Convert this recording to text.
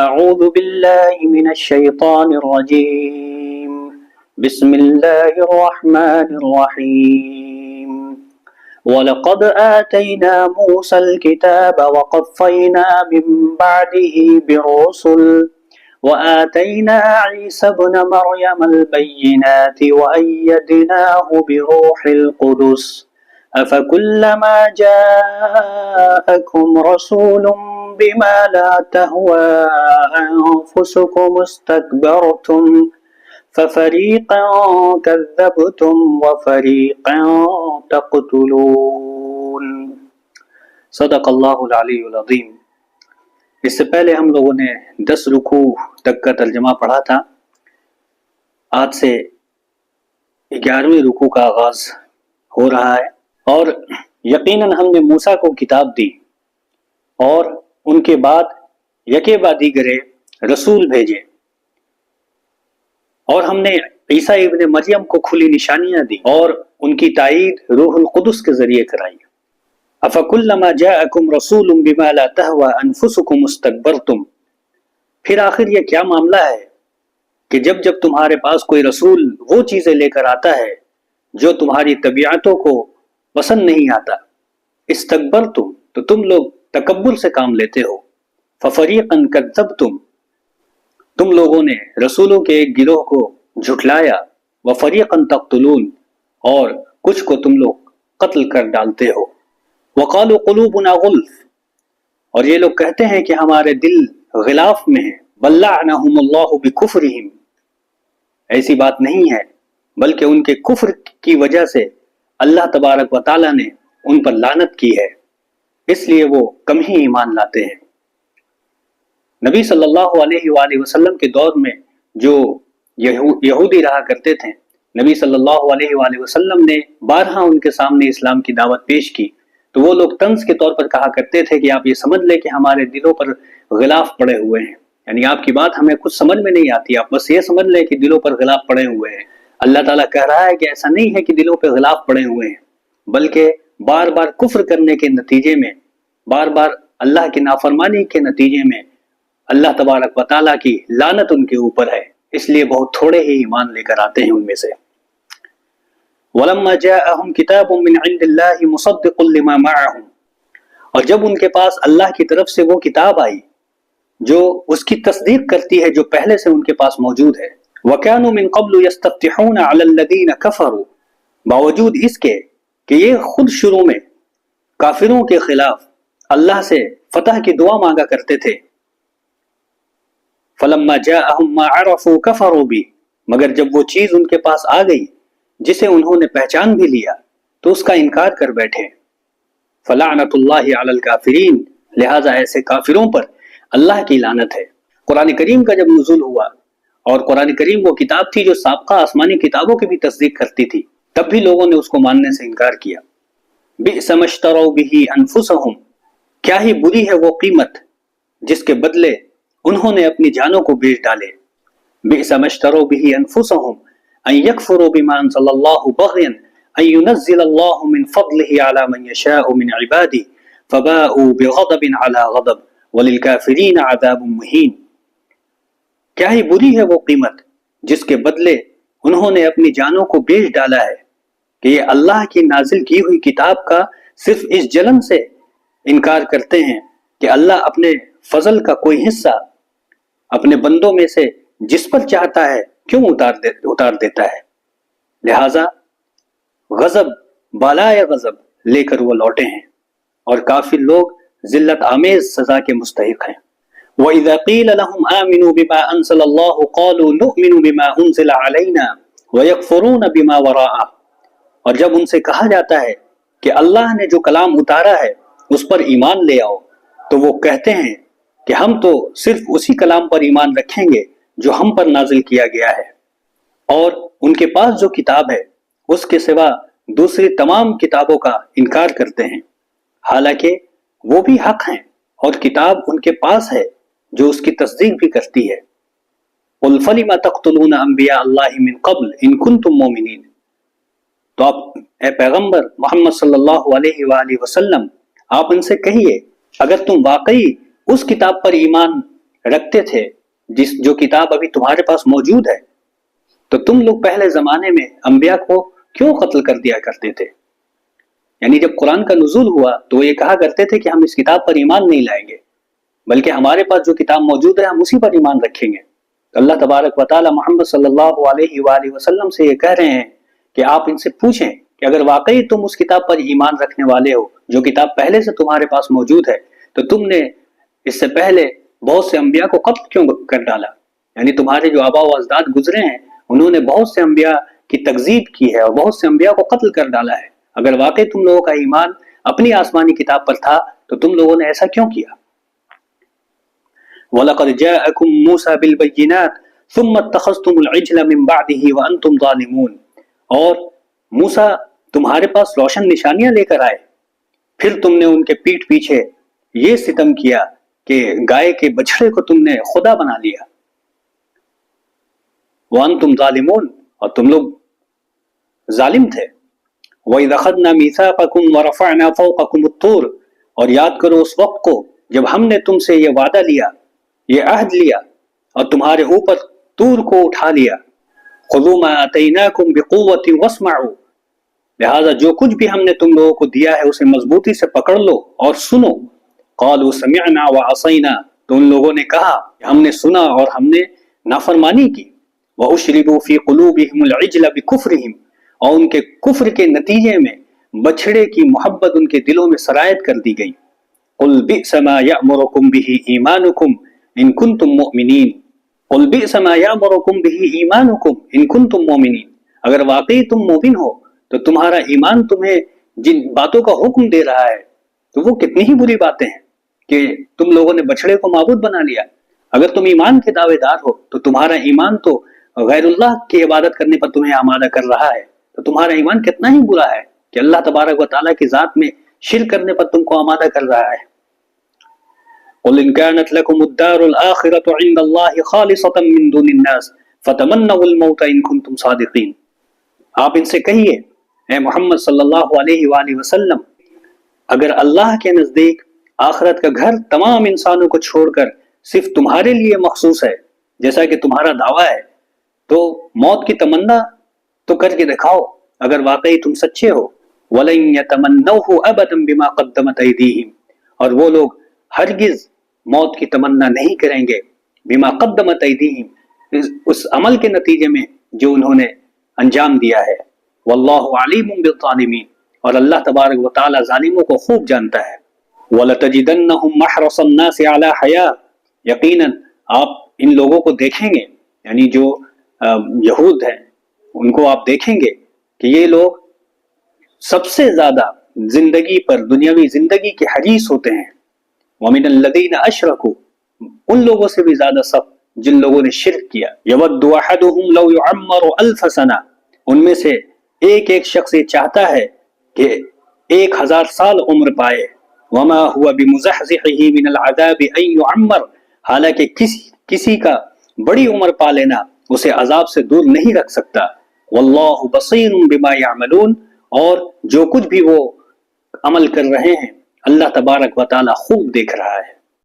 أعوذ بالله من الشيطان الرجيم بسم الله الرحمن الرحيم ولقد آتينا موسى الكتاب وقفينا من بعده بالرسل وآتينا عيسى ابن مريم البينات وأيدناه بروح القدس أفكلما جاءكم رسول بما لا تهوى أنفسكم استكبرتم ففريقا كذبتم وفريقا تقتلون صدق اللہ العلی العظیم۔ اس سے پہلے ہم لوگوں نے 10 رکوع تک کا ترجمہ پڑھا تھا۔ آج سے 11ویں رکوع کا آغاز ہو رہا ہے، اور یقیناً ہم نے موسیٰ کو کتاب دی اور ان کے بعد یکے بعد دیگرے رسول بھیجے، اور ہم نے عیسیٰ ابن مریم کو کھلی نشانیاں دی اور ان کی تائید روح القدس کے ذریعے کرائی۔ افکلما جاءکم رسول بما لا تہوى انفسکم استکبرتم، پھر آخر یہ کیا معاملہ ہے کہ جب تمہارے پاس کوئی رسول وہ چیزیں لے کر آتا ہے جو تمہاری طبیعتوں کو پسند نہیں آتا، استکبرتم تو تم لوگ تکبر سے کام لیتے ہو، ففریقا کذبتم تم لوگوں نے رسولوں کے ایک گروہ کو جھٹلایا، وفریقا تقتلون اور کچھ کو تم لوگ قتل کر ڈالتے ہو، وقالوا قلوبنا غلف اور یہ لوگ کہتے ہیں کہ ہمارے دل غلاف میں ہیں، بل لعنہم اللہ بکفرہم ایسی بات نہیں ہے بلکہ ان کے کفر کی وجہ سے اللہ تبارک و تعالیٰ نے ان پر لعنت کی ہے، اس لیے وہ کم ہی ایمان لاتے ہیں۔ نبی صلی اللہ علیہ وآلہ وسلم کے دور میں جو یہودی رہا کرتے تھے، نبی صلی اللہ علیہ وآلہ وسلم نے بارہا ان کے سامنے اسلام کی دعوت پیش کی، تو وہ لوگ طنز کے طور پر کہا کرتے تھے کہ آپ یہ سمجھ لیں کہ ہمارے دلوں پر غلاف پڑے ہوئے ہیں، یعنی آپ کی بات ہمیں کچھ سمجھ میں نہیں آتی، آپ بس یہ سمجھ لیں کہ دلوں پر غلاف پڑے ہوئے ہیں۔ اللہ تعالیٰ کہہ رہا ہے کہ ایسا نہیں ہے کہ دلوں پہ غلاف پڑے ہوئے ہیں، بلکہ بار بار کفر کرنے کے نتیجے میں، بار بار اللہ کی نافرمانی کے نتیجے میں اللہ تبارک و تعالیٰ کی لعنت ان کے اوپر ہے، اس لیے بہت تھوڑے ہی ایمان لے کر آتے ہیں ان میں سے۔ وَلَمَّا جَاءَهُمْ كِتَابٌ مِّنْ عِندِ اللَّهِ مُصَدِّقٌ لِّمَا مَعَهُمْ اور جب ان کے پاس اللہ کی طرف سے وہ کتاب آئی جو اس کی تصدیق کرتی ہے جو پہلے سے ان کے پاس موجود ہے، وَكَانُوا مِن قَبْلُ يَسْتَفْتِحُونَ عَلَى الَّذِينَ كَفَرُوا باوجود اس کے کہ یہ خود شروع میں کافروں کے خلاف اللہ سے فتح کی دعا مانگا کرتے تھے، فَلَمَّا جَاءَهُمْ مَا عَرَفُوا كَفَرُوا بِهِ مگر جب وہ چیز ان کے پاس آ گئی جسے انہوں نے پہچان بھی لیا تو اس کا انکار کر بیٹھے، فَلَعْنَةُ اللَّهِ عَلَى الْكَافِرِينَ لہٰذا ایسے کافروں پر اللہ کی لعنت ہے۔ قرآن کریم کا جب نزول ہوا اور قرآن کریم وہ کتاب تھی جو سابقہ آسمانی کتابوں کی بھی تصدیق کرتی تھی، تب بھی لوگوں نے اس کو ماننے سے انکار کیا۔ بئس ما اشتروا به انفسهم کیا ہی بری ہے وہ قیمت جس کے بدلے انہوں نے اپنی جانوں کو بیچ ڈالے۔ بئس ما اشتروا به انفسهم ان يكفروا بما انزل الله بغيا ان ينزل الله من فضله على من يشاء من عباده فباءوا بغضب على غضب وللكافرين عذاب مهين کیا ہی بری ہے وہ قیمت جس کے بدلے انہوں نے اپنی جانوں کو بیچ ڈالا ہے کہ یہ اللہ کی نازل کی ہوئی کتاب کا صرف اس جلن سے انکار کرتے ہیں کہ اللہ اپنے فضل کا کوئی حصہ اپنے بندوں میں سے جس پر چاہتا ہے کیوں اتار دیتا ہے، لہٰذا غضب بالائے غضب لے کر وہ لوٹے ہیں اور کافر لوگ ذلت آمیز سزا کے مستحق ہیں۔ وَإِذَا قِيلَ لَهُمْ آمِنُوا بِمَا أَنزَلَ اللَّهُ قَالُوا نُؤْمِنُ بِمَا أُنزِلَ عَلَيْنَا وَيَكْفُرُونَ بِمَا وَرَاءَهُ اور جب ان سے کہا جاتا ہے کہ اللہ نے جو کلام اتارا ہے اس پر ایمان لے آؤ، تو وہ کہتے ہیں کہ ہم تو صرف اسی کلام پر ایمان رکھیں گے جو ہم پر نازل کیا گیا ہے، اور ان کے پاس جو کتاب ہے اس کے سوا دوسری تمام کتابوں کا انکار کرتے ہیں، حالانکہ وہ بھی حق ہیں اور کتاب ان کے پاس ہے جو اس کی تصدیق بھی کرتی ہے۔ قُلْ فَلِمَ تَقْتُلُونَ أَنْبِيَاءَ اللَّهِ مِنْ قَبْلِ إِن كُنتُم مُؤْمِنِينَ تو آپ اے پیغمبر محمد صلی اللہ علیہ وآلہ وسلم آپ ان سے کہیے اگر تم واقعی اس کتاب پر ایمان رکھتے تھے جو کتاب ابھی تمہارے پاس موجود ہے، تو تم لوگ پہلے زمانے میں انبیاء کو کیوں قتل کر دیا کرتے تھے؟ یعنی جب قرآن کا نزول ہوا تو وہ یہ کہا کرتے تھے کہ ہم اس کتاب پر ایمان نہیں لائیں گے، بلکہ ہمارے پاس جو کتاب موجود ہے ہم اسی پر ایمان رکھیں گے۔ اللہ تبارک و تعالی محمد صلی اللہ علیہ وآلہ وسلم سے یہ کہہ رہے ہیں کہ آپ ان سے پوچھیں کہ اگر واقعی تم اس کتاب پر ایمان رکھنے والے ہو جو کتاب پہلے سے تمہارے پاس موجود ہے، تو تم نے اس سے پہلے بہت سے انبیاء کو قتل کیوں کر ڈالا؟ یعنی تمہارے جو آبا و اجداد گزرے ہیں انہوں نے بہت سے انبیاء کی تکذیب کی ہے اور بہت سے انبیاء کو قتل کر ڈالا ہے۔ اگر واقعی تم لوگوں کا ایمان اپنی آسمانی کتاب پر تھا تو تم لوگوں نے ایسا کیوں کیا؟ وَلَقَدْ جَاءَكُم مُوسَى بِالْبَيِّنَاتِ ثُمَّ اتَّخَذْتُمُ الْعِجْلَ مِن بَعْدِهِ وَأَنْتُمْ ظَالِمُونَ، اور موسیٰ تمہارے پاس روشن نشانیاں لے کر آئے، پھر تم نے ان کے پیٹھ پیچھے یہ ستم کیا کہ گائے کے بچڑے کو تم نے خدا بنا لیا۔ وَأَنْتُمْ ظَالِمُونَ، اور تم لوگ ظالم تھے۔ وَإِذْ أَخَذْنَا مِيثَاقَكُمْ وَرَفَعْنَا فَوْقَكُمُ الطُّورَ، اور یاد کرو اس وقت کو جب ہم نے تم سے یہ وعدہ لیا، یہ عہد لیا، اور تمہارے اوپر طور کو اٹھا لیا۔ خُذُوا مَا آتَيْنَاكُمْ بِقُوَّةٍ وَاسْمَعُوا، لہذا جو کچھ بھی ہم نے تم لوگوں کو دیا ہے اسے مضبوطی سے پکڑ لو اور سنو۔ قَالُوا سَمِعْنَا وَعَصَيْنَا، تو ان لوگوں نے کہا کہ ہم نے سنا اور ہم نے نافرمانی کی۔ وَأُشْرِبُوا فِي قُلُوبِهِمُ الْعِجْلَ بِكُفْرِهِمْ، اور ان کے کفر کے نتیجے میں بچھڑے کی محبت ان کے دلوں میں سرایت کر دی گئی۔ قُلْ بِئْسَ مَا يَأْمُرُكُمْ بِهِ إِيمَانُكُمْ إِن كُنتُم مُؤْمِنِينَ، قُلْ بِئْسَ مَا يَأْمُرُكُمْ بِهِ إِيمَانُكُمْ إِن كُنتُم مُؤْمِنِينَ، اگر واقعی تم مومن ہو تو تمہارا ایمان تمہیں جن باتوں کا حکم دے رہا ہے تو وہ کتنی ہی بری باتیں ہیں کہ تم لوگوں نے بچڑے کو معبود بنا لیا۔ اگر تم ایمان کے دعوے دار ہو تو تمہارا ایمان تو غیر اللہ کی عبادت کرنے پر تمہیں آمادہ کر رہا ہے، تو تمہارا ایمان کتنا ہی برا ہے کہ اللہ تبارک و تعالیٰ کی ذات میں شرک کرنے پر تم کو آمادہ کر رہا ہے۔ قُلْ إِن كَانَتْ لَكُمُ الدَّارُ الْآخِرَةُ عِندَ اللَّهِ خَالِصَةً مِّن دُونِ النَّاسِ فَتَمَنَّوُا الْمَوْتَ إِن كُنتُمْ صَادِقِينَ، آپ ان سے کہیے اے محمد صلی اللہ علیہ وآلہ وسلم، اگر اللہ کے نزدیک آخرت کا گھر تمام انسانوں کو چھوڑ کر صرف تمہارے لیے مخصوص ہے جیسا کہ تمہارا دعویٰ ہے، تو موت کی تمنا تو کر کے دکھاؤ اگر واقعی تم سچے ہو۔ وَلَن يَتَمَنَّوْهُ أَبَدًا بِمَا قَدَّمَتْ أَيْدِيهِمْ، اور وہ لوگ ہرگز موت کی تمنا نہیں کریں گے بما قدمت ایدیہم، اس عمل کے نتیجے میں جو انہوں نے انجام دیا ہے۔ واللہ علیم بالظالمین، اور اللہ تبارک و تعالی ظالموں کو خوب جانتا ہے۔ وَلَتَجِدَنَّهُمْ مَحْرَصَ النَّاسِ عَلَى حَيَاةٍ، یقیناً آپ ان لوگوں کو دیکھیں گے، یعنی جو یہود ہیں ان کو آپ دیکھیں گے کہ یہ لوگ سب سے زیادہ زندگی پر، دنیاوی زندگی کے حریص ہوتے ہیں۔ وَمِنَ الَّذِينَ أَشْرَكُوا، ان لوگوں سے بھی زیادہ سخت جن لوگوں نے شرک کیا۔ يَوَدُّ أَحَدُهُمْ لَوْ يُعَمَّرُ أَلْفَ سَنَةٍ، ان میں سے ایک ایک شخص یہ چاہتا ہے کہ 1000 سال عمر پائے۔ وَمَا هُوَ بِمُزَحْزِحِهِ مِنَ الْعَذَابِ أَن يُعَمَّرَ، حالانکہ کسی کا بڑی عمر پا لینا اسے عذاب سے دور نہیں رکھ سکتا۔ واللہ بصیر بما یعملون، اور جو کچھ بھی وہ عمل کر رہے ہیں اللہ تبارک و تعالی خوب دیکھ رہا ہے۔